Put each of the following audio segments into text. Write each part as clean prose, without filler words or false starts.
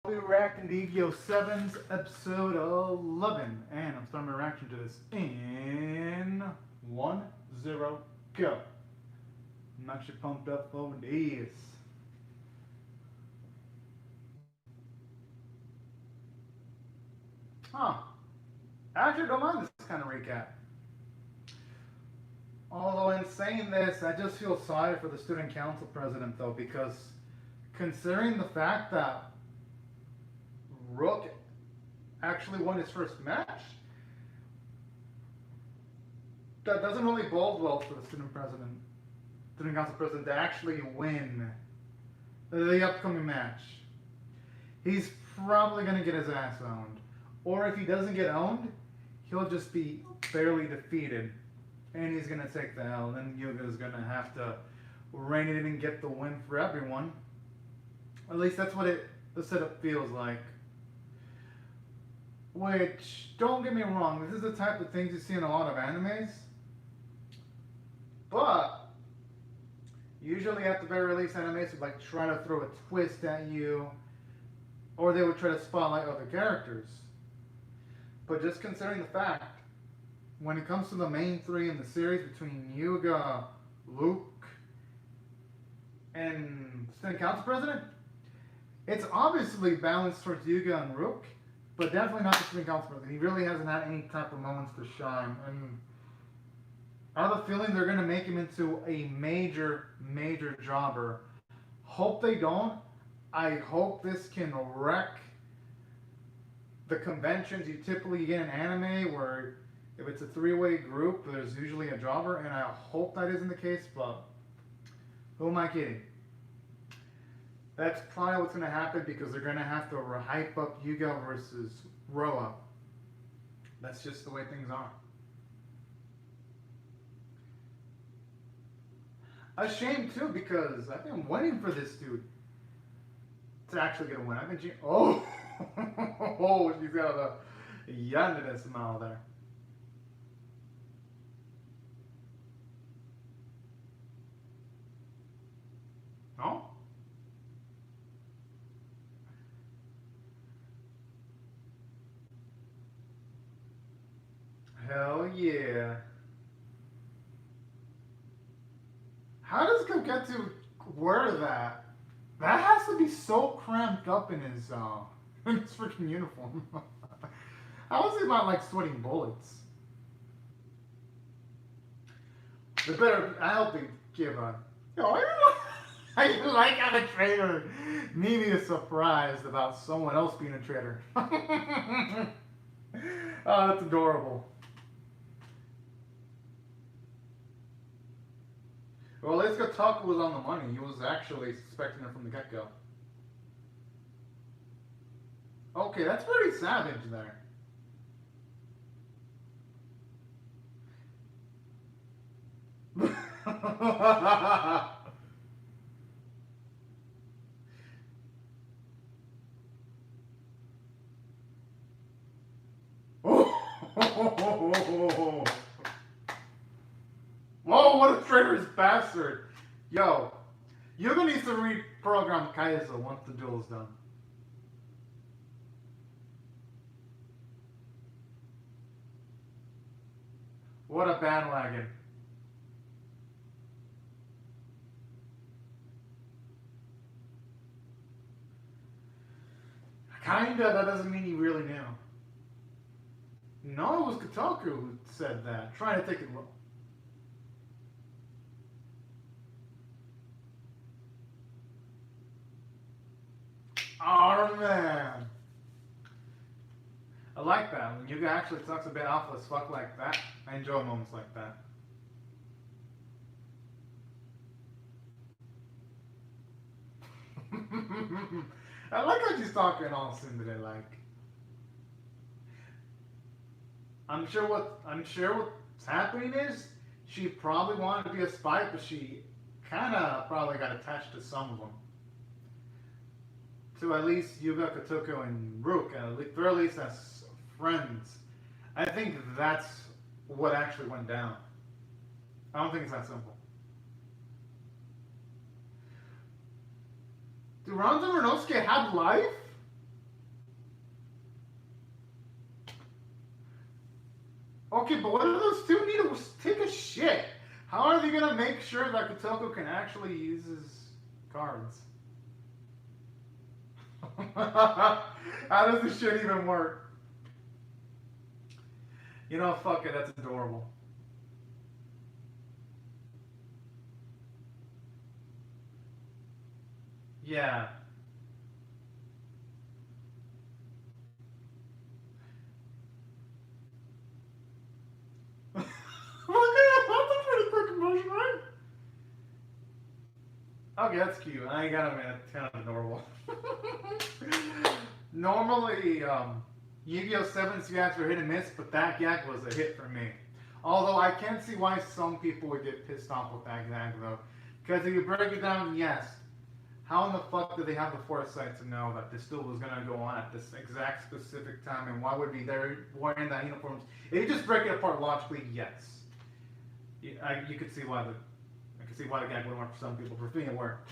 I'll be reacting to Yu-Gi-Oh! 7's episode 11, and I'm starting my reaction to this in 1-0 go. I'm actually pumped up for this. Huh. I actually don't mind this kind of recap. Although in saying this, I just feel sorry for the student council president though, because considering the fact that Rook actually won his first match, that doesn't really bode well for the student council president to actually win the upcoming match. He's probably gonna get his ass owned, or if he doesn't get owned, he'll just be barely defeated, and he's gonna take the L. Then Yuga's gonna have to rein it in and get the win for everyone. At least that's what the setup feels like. Which, don't get me wrong, this is the type of things you see in a lot of animes. But usually at the very least, animes would like try to throw a twist at you, or they would try to spotlight other characters. But just considering the fact, when it comes to the main three in the series between Yuga, Luke, and Student Council President, it's obviously balanced towards Yuga and Rook, but definitely not the Student Council President. He really hasn't had any type of moments to shine. And I have a feeling they're going to make him into a major, major jobber. Hope they don't. I hope this can wreck the conventions you typically get in anime, where if it's a three-way group, there's usually a jobber, and I hope that isn't the case, but who am I kidding? That's probably what's going to happen, because they're going to have to hype up Yuga versus Roa. That's just the way things are. A shame too, because I've been waiting for this dude to actually get a win. I've been oh, oh, she's got a yandere smile there. Oh, hell yeah! How does Kogetsu wear that? That has to be so cramped up in his in his freaking uniform. How is he not like sweating bullets? They better. I hope they give a. Yo, I like how the traitor made me surprised about someone else being a traitor. Oh, that's adorable. Well, at least Kotaku was on the money. He was actually suspecting her from the get-go. Okay, that's pretty savage there. Oh! Whoa, what a traitorous bastard! Yo, Yuga needs to reprogram Kaizo once the duel is done. What a bandwagon. Kinda, that doesn't mean he really knew. No, it was Kotaku who said that. Trying to take it low. Oh man. I like that. When Yuga actually talks a bit alpha as fuck like that, I enjoy moments like that. I like how she's talking all today, like I'm sure what's happening is she probably wanted to be a spy, but she kinda probably got attached to some of them. To at least Yuga, Kotoku, and Rook, or at least as friends. I think that's what actually went down. I don't think it's that simple. Do Ronzo and Renosuke have life? Okay, but what do those two need to take a shit? How are they gonna make sure that Kotoko can actually use his cards? How does this shit even work? You know, fuck it, that's adorable. Yeah. Look at that's a pretty quick emotion, right? Okay, that's cute. I gotta admit, it's kind of adorable. Normally, Yu-Gi-Oh! 7's gags were hit and miss, but that gag was a hit for me. Although I can see why some people would get pissed off with that gag, though. Because if you break it down, yes, how in the fuck did they have the foresight to know that this still was gonna go on at this exact specific time, and why would be there wearing that uniform? If you just break it apart logically, yes, you could see why I could see why the gag wouldn't work for some people. For me, it worked.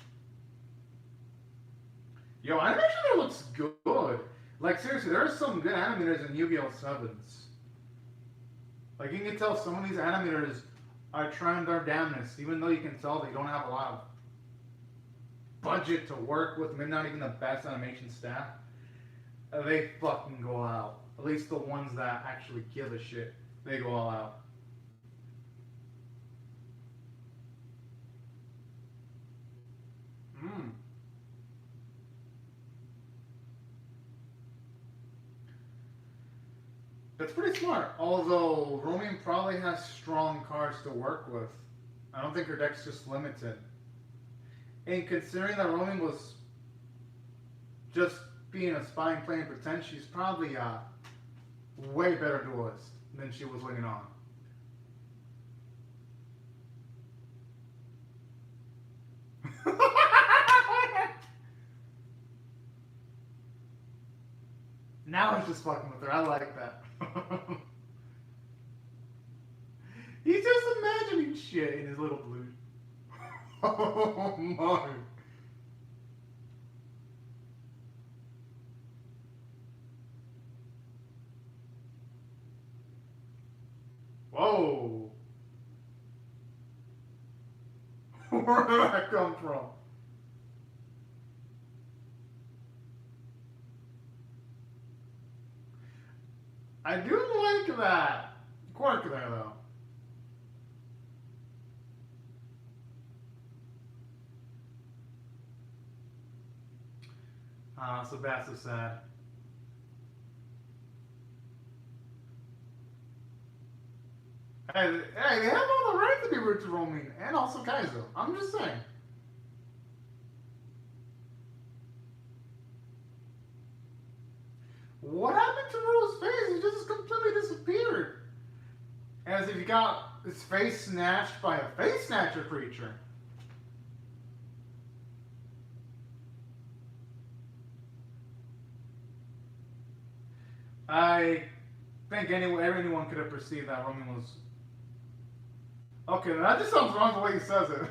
Yo, animation there looks good. Like seriously, there are some good animators in Yu-Gi-Oh! 7's. Like you can tell some of these animators are trying their damnedest, even though you can tell they don't have a lot of budget to work with, maybe not even the best animation staff. They fucking go out. At least the ones that actually give a shit, they go all out. Hmm. That's pretty smart. Although Romian probably has strong cards to work with. I don't think her deck's just limited. And considering that Romian was just being a spying playing pretend, she's probably a way better duelist than she was winning on. Now he's just fucking with her. I like that. He's just imagining shit in his little blue. Oh my. Whoa. Where did that come from? I do like that quirk there, though. Ah, so bad, so sad. Hey, they have all the right to be rude to Romin and also Kaizo. I'm just saying. What happened to Ro's face? He just completely disappeared. As if he got his face snatched by a face snatcher creature. I think anyone could have perceived that Roman was. Okay, that just sounds wrong the way he says it.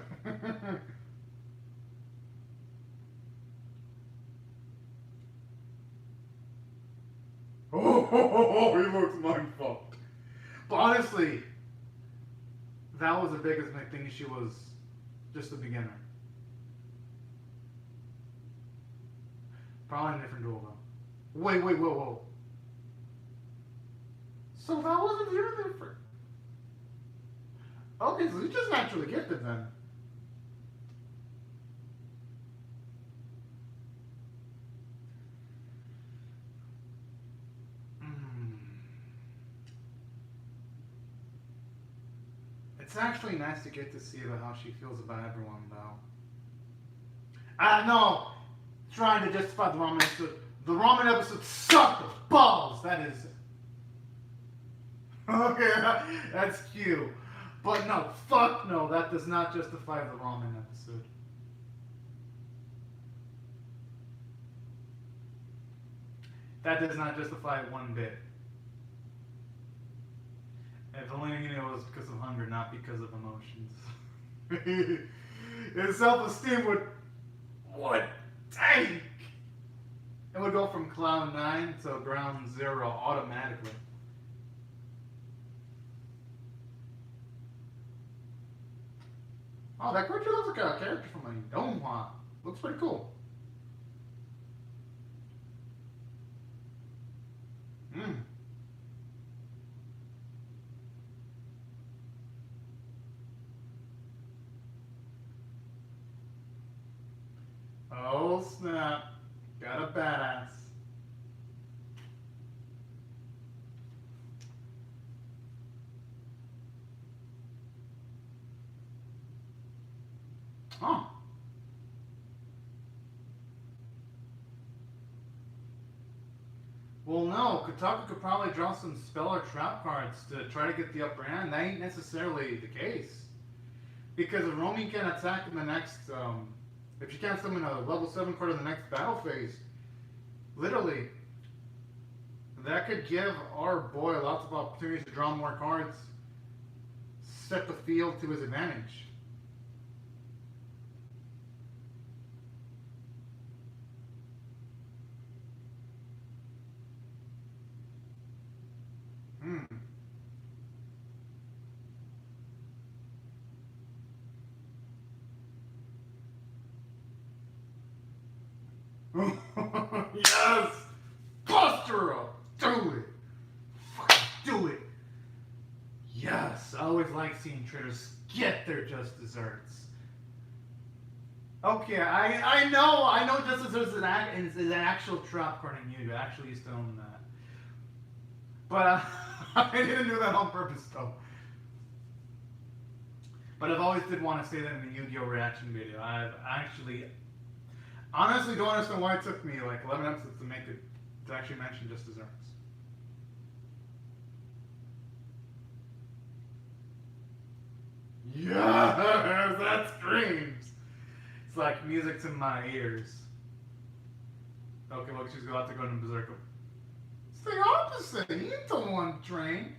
Oh, he looks mind fucked. But honestly, that was the biggest thing. She was just a beginner. Probably a different duel though. Wait, whoa. So that wasn't really different. Okay, so he's just naturally gifted then. It's actually nice to get to see how she feels about everyone, though. No, trying to justify the ramen episode. The ramen episode sucked balls. That is okay. That's cute, but no, fuck no. That does not justify the ramen episode. That does not justify it one bit. If only you knew it was because of hunger, not because of emotions. His self-esteem would tank. It would go from cloud 9 to ground 0 automatically. Oh, that creature looks like a character from a Donghua. Looks pretty cool. Hmm. Oh snap. Got a badass. Oh. Well, no. Kotaku could probably draw some spell or trap cards to try to get the upper hand. That ain't necessarily the case. Because if Romy can attack in the next, if she can't summon a level 7 card in the next battle phase, literally, that could give our boy lots of opportunities to draw more cards, set the field to his advantage. Hmm. Yes! Buster up! Do it! Fucking do it! Yes! I always like seeing traders get their just desserts. Okay, I know just desserts is an actual trap card in Yu-Gi-Oh! I actually used to own that. But I didn't do that on purpose though. But I've always did want to say that in the Yu-Gi-Oh! Reaction video. I've actually honestly don't understand why it took me like 11 episodes to make it to actually mention just desserts. Yes, that screams. It's like music to my ears. Okay, look, she's about to go into Berserker. It's the opposite. You don't want to train.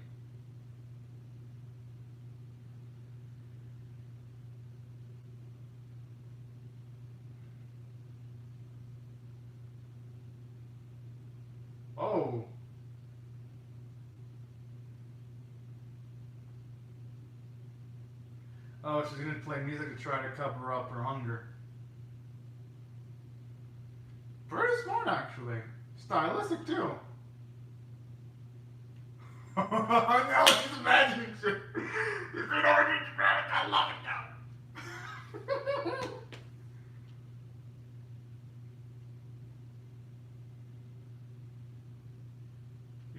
Oh. Oh, she's gonna play music to try to cover up her hunger. Pretty smart, actually. Stylistic, too. Now she's imagining shit. He's been already dramatic. I love it now.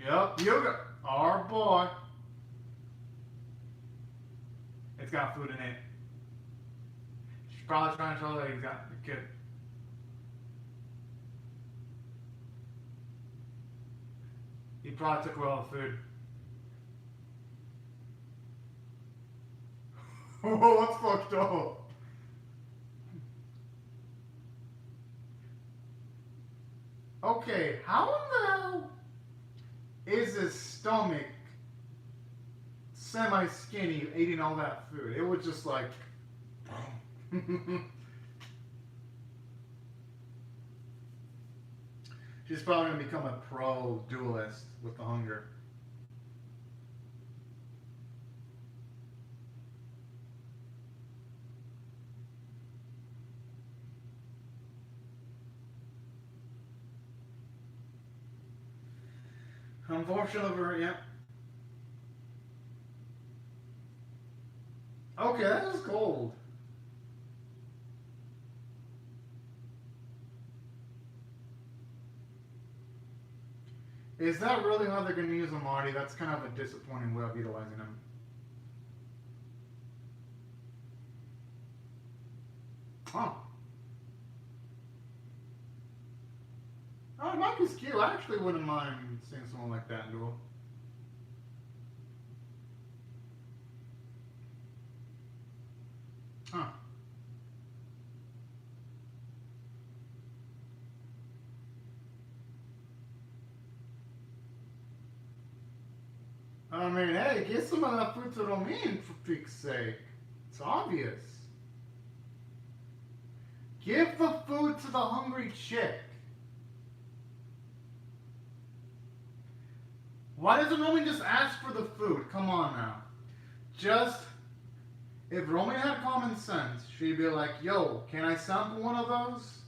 Yep, Yoga. Our boy. It's got food in it. She's probably trying to show that he's got the kid. He probably took away all the food. Oh, that's fucked up. Okay, how in the hell is his stomach semi-skinny eating all that food? It was just like... She's probably going to become a pro duelist with the hunger. Unfortunately for her, yeah. Okay, that is cold. Is that really how they're going to use him, Marty? That's kind of a disappointing way of utilizing him. Huh. Oh, Mike is cute. I actually wouldn't mind seeing someone like that in duel. Huh. I mean, hey, get some of that food to Romaine, for peak's sake. It's obvious. Give the food to the hungry chick. Why doesn't Roman just ask for the food? Come on now. Just If Romy had common sense, she'd be like, yo, can I sample one of those?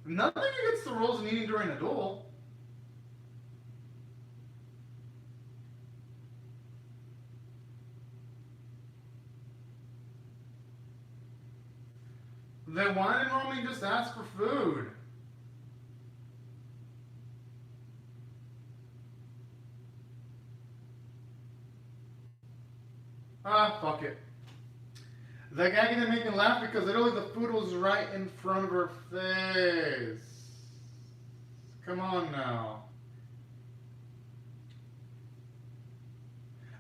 Nothing against the rules of eating during a duel. Then why didn't Romy just ask for food? Ah, fuck it. The guy didn't make me laugh because literally the food was right in front of her face. Come on now.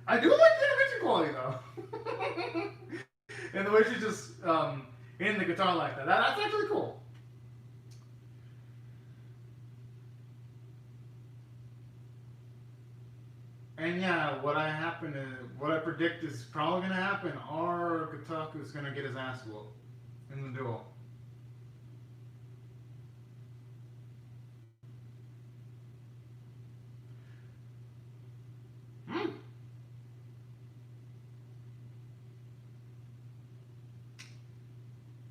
I do like the animation quality though. And the way she just hitting the guitar like that. That's actually cool. And yeah, what I predict is probably gonna happen. Our Kotaku's gonna get his ass whooped in the duel. Hmm.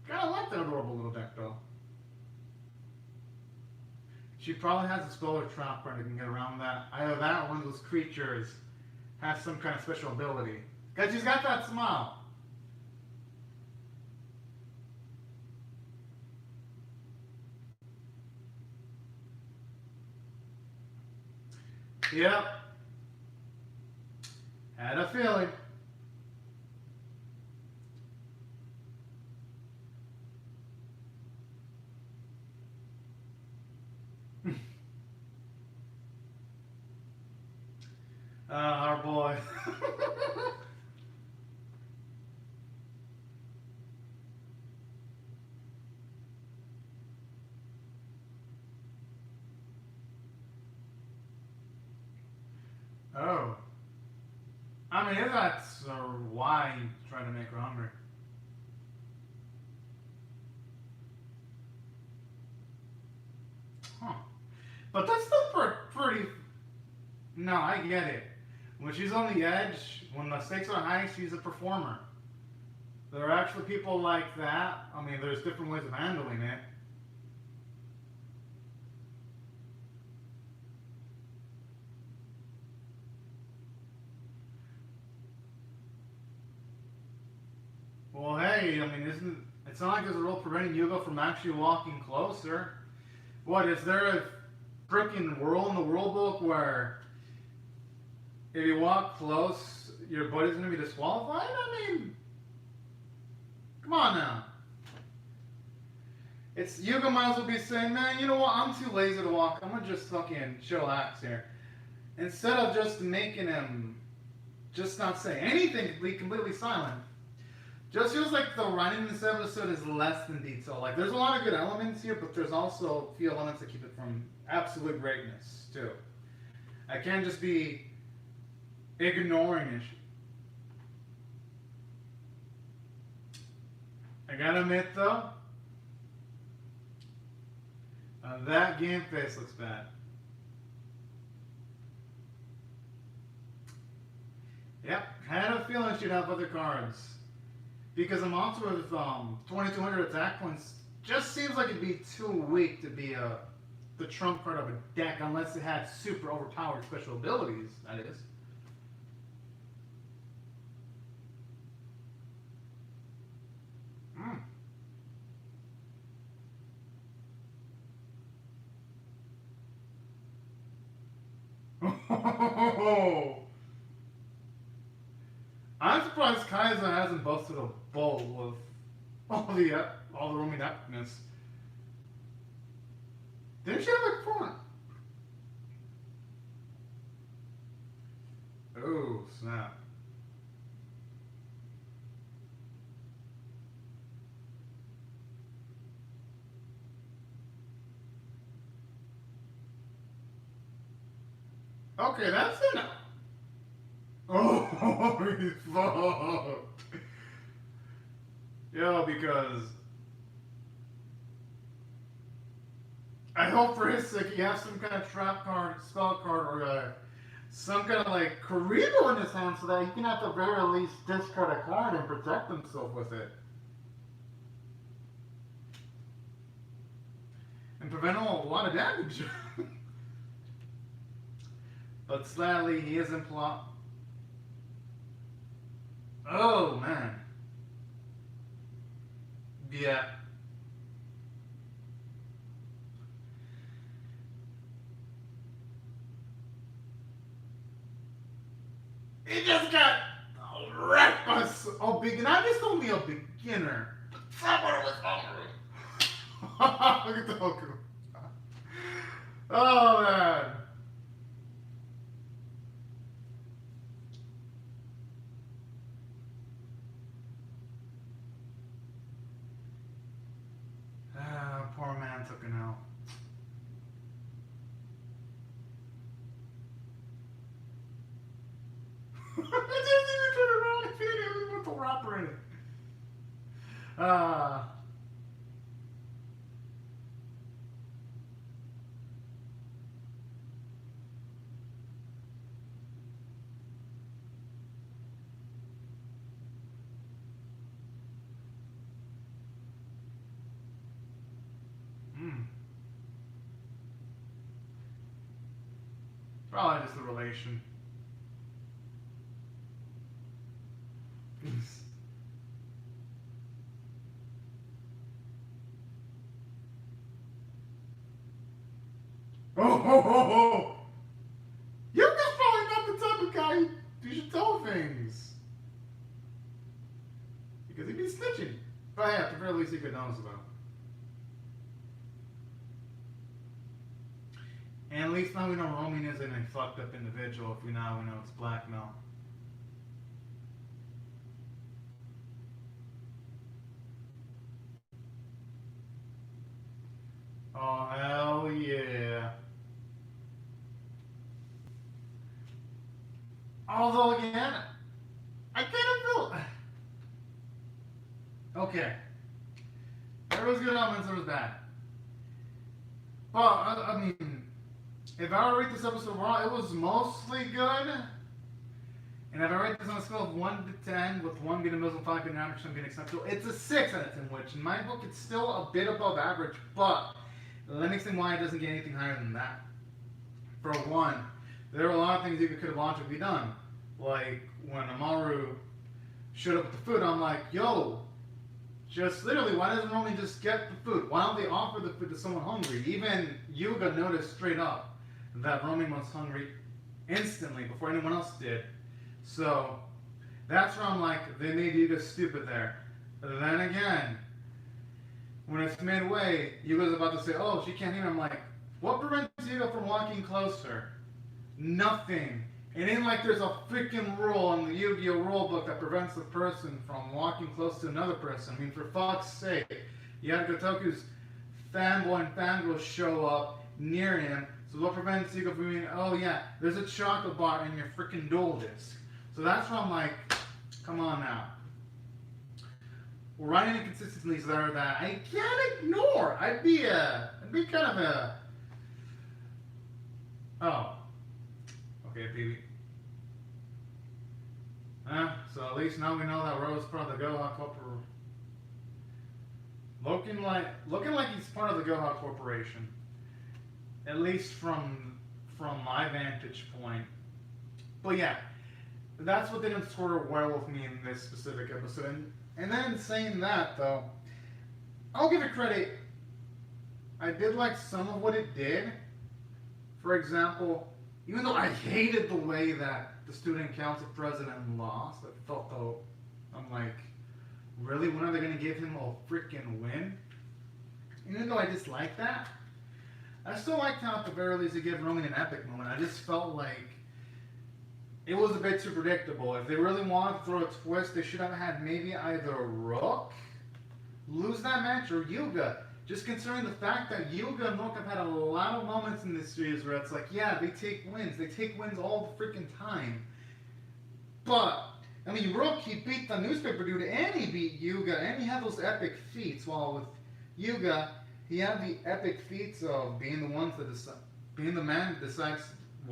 Kinda like that adorable little deck though. She probably has a spell or trap where they can get around that. Either that or one of those creatures has some kind of special ability. Because she's got that smile. Yep. Had a feeling. Our boy. Oh. I mean, if that's why you try to make her hungry. Huh. But that's still pretty. No, I get it. When she's on the edge, when the stakes are high, she's a performer. There are actually people like that. I mean, there's different ways of handling it. Well, hey, I mean, isn't it's not like there's a rule preventing Yugo from actually walking closer. What is there a freaking rule in the rule book where if you walk close, your buddy's gonna be disqualified? I mean, come on now. It's Yuga might as well be saying, man, you know what? I'm too lazy to walk. I'm gonna just fucking chillax here. Instead of just making him just not say anything, be completely silent. Just feels like the writing in this episode is less than detail. Like there's a lot of good elements here, but there's also a few elements that keep it from absolute greatness too. I can't just be ignoring it. I gotta admit though, that game face looks bad. Yep, had a feeling she'd have other cards. Because a monster with 2,200 attack points just seems like it'd be too weak to be the trump card of a deck unless it had super overpowered special abilities, that is. Mm. I'm surprised Kaiser hasn't busted a bowl with all the roaming epicness. Didn't she have like fun? Oh snap! Okay, that's enough. Oh, he's fucked. Yeah, because I hope for his sake he has some kind of trap card, spell card, or some kind of like Karibo in his hand so that he can at the very least discard a card and protect himself with it. And prevent a lot of damage. But sadly, he isn't plot. Oh, man. Yeah. He just got wrecked by a beginner. Not just only a beginner. Someone was hungry. Look at the Hoku. Oh, man. Poor man took an L. I didn't even turn around and feed him with the wrapper in it. Probably just the relation. Oh! You're just probably not the type of guy you should tell things. Because he'd be snitching. But yeah, at the very least he could know us about. And at least now we know Roman isn't a fucked up individual if we now know it's blackmail. Oh, hell yeah. Although, again, I kind of feel... Okay. There was good elements, there was bad. Well, I mean, if I were to rate this episode overall, it was mostly good. And if I rate this on a scale of 1 to 10, with 1 being a middle, 5 being average, 10 being acceptable, it's a 6 out of 10, which in my book, it's still a bit above average, but let me explain why it doesn't get anything higher than that. For one, there were a lot of things you could have logically done. Like, when Amaru showed up with the food, I'm like, yo, just literally, why doesn't Roman just get the food? Why don't they offer the food to someone hungry? Even Yuga noticed straight up that Roman was hungry instantly before anyone else did. So, that's where I'm like, they made Yuga stupid there. Then again, when it's midway, Yuga's about to say, oh, she can't hear me. I'm like, what prevents Yuga from walking closer? Nothing. It ain't like there's a freaking rule in the Yu-Gi-Oh! Rulebook that prevents the person from walking close to another person. I mean, for fuck's sake. You had Gotoku's fanboy and fangirl show up near him. So what prevents Yuga from being, oh yeah, there's a chocolate bar in your freaking dual disc. So that's where I'm like, come on now. We're writing inconsistencies there that I can't ignore. I'd be kind of a, oh, okay, baby. So at least now we know that Rose is part of the Goha Corporation. Looking like he's part of the Goha Corporation. At least from my vantage point. But yeah, that's what didn't score well with me in this specific episode. And then saying that though, I'll give it credit. I did like some of what it did. For example, even though I hated the way that the student council president lost, I felt though, I'm like, really? When are they going to give him a freaking win? Even though I dislike that, I still liked how at the very least they gave Roman an epic moment. I just felt like it was a bit too predictable. If they really wanted to throw a twist, they should have had maybe either Rook lose that match or Yuga. Just considering the fact that Yuga and Rook have had a lot of moments in this series where it's like, yeah, they take wins. They take wins all the freaking time. But, I mean, Rook, he beat the newspaper dude and he beat Yuga and he had those epic feats. While with Yuga, he had the epic feats of being the ones that being the man that decides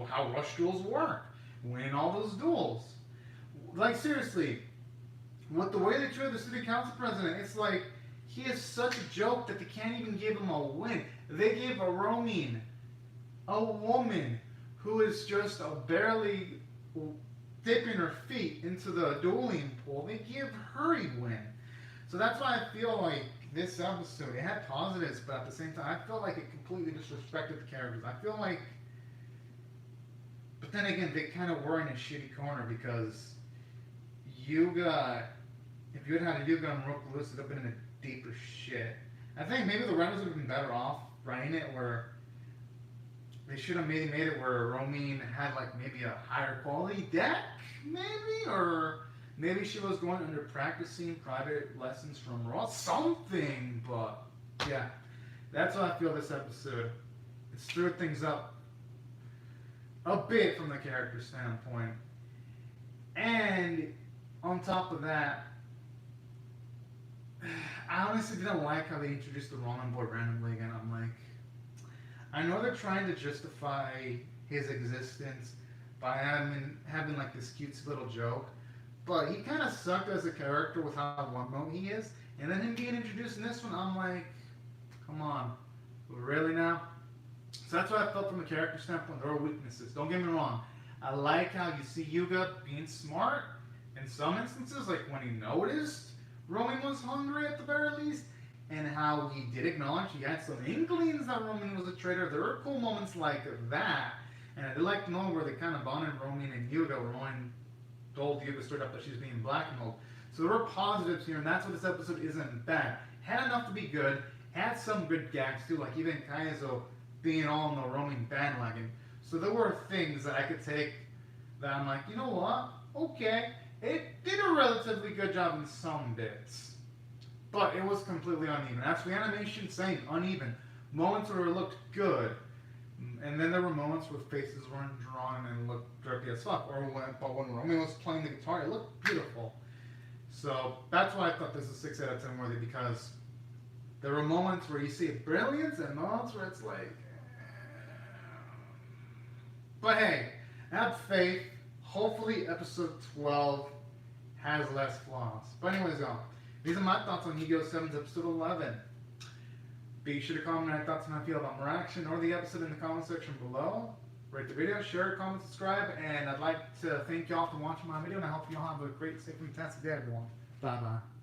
how rush duels work, winning all those duels. Like seriously, with the way they treat the city council president, it's like he is such a joke that they can't even give him a win. They gave a Romin, a woman who is just barely dipping her feet into the dueling pool. They give her a win. So that's why I feel like this episode, it had positives, but at the same time, I felt like it completely disrespected the characters. I feel like, but then again, they kind of were in a shitty corner because Yuga, if you had a Yuga and Rook Lewis, it would have been in a deeper shit. I think maybe the writers would have been better off writing it where they should have made it where Romin had like maybe a higher quality deck, maybe, or maybe she was going under practicing private lessons from Ross, something. But yeah, that's how I feel this episode. It stirred things up a bit from the character standpoint, and on top of that, I honestly didn't like how they introduced the Roman boy randomly again. I'm like, I know they're trying to justify his existence by having like this cute little joke, but he kind of sucked as a character with how one note he is, and then him being introduced in this one, I'm like, come on, really now? So that's what I felt from a character standpoint. There are weaknesses. Don't get me wrong. I like how you see Yuga being smart in some instances, like when he noticed Roman was hungry at the very least, and how he did acknowledge he had some inklings that Roman was a traitor. There were cool moments like that, and I did like the moment where they kind of bonded Roman and Yuga, where Roman told Yuga straight up that she's being blackmailed. So there were positives here, and that's what this episode isn't bad. Had enough to be good, had some good gags too, like even Kaizo being all in the Roman bandwagon. So there were things that I could take that I'm like, you know what? Okay, it did a relatively good job in some bits. But it was completely uneven. That's the animation saying uneven. Moments where it looked good, and then there were moments where faces weren't drawn and looked derpy as fuck. But when Roman was playing the guitar, it looked beautiful. So that's why I thought this is 6 out of 10 worthy, because there were moments where you see brilliance and moments where it's like, but hey, have faith. Hopefully episode 12 has less flaws. But anyways, y'all, these are my thoughts on Yu-Gi-Oh! 7's episode 11. Be sure to comment your thoughts on how you feel about my reaction or the episode in the comment section below. Rate the video, share, comment, subscribe, and I'd like to thank y'all for watching my video, and I hope y'all have a great, safe, and fantastic day, everyone. Bye-bye.